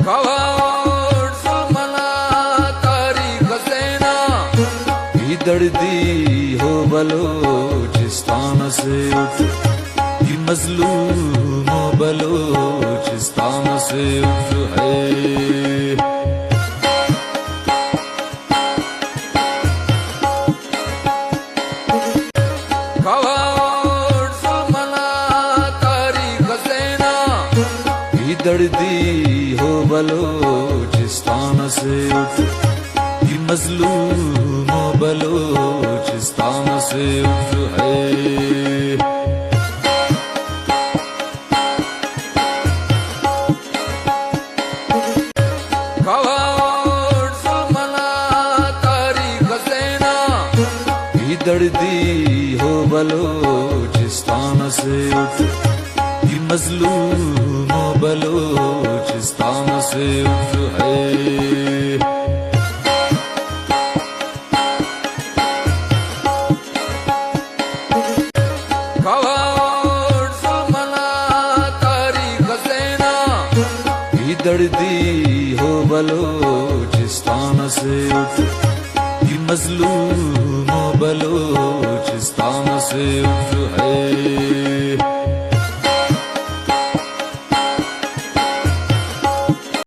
खवाड़ सुलमना तारी खसेना दर्दी हो बलोचिस्तान से उठ कि मजलूम हो बलोचिस्तान से उठ है खवाड़ सुलमना तारी खसेना दर्दी हो बलोचिस्तान से उठ कि मजलूम हो बलोचिस्तान से उठ है खवाड़ सुलमना तारी खसेना दर्दी हो बलोचिस्तान से उठ कि मजलूम हो बलोचिस्तान से उठ है खवाड़ सुलमना तारी खसेना दर्दी हो बलोचिस्तान से उठ कि मजलूम हो बलोचिस्तान से उठ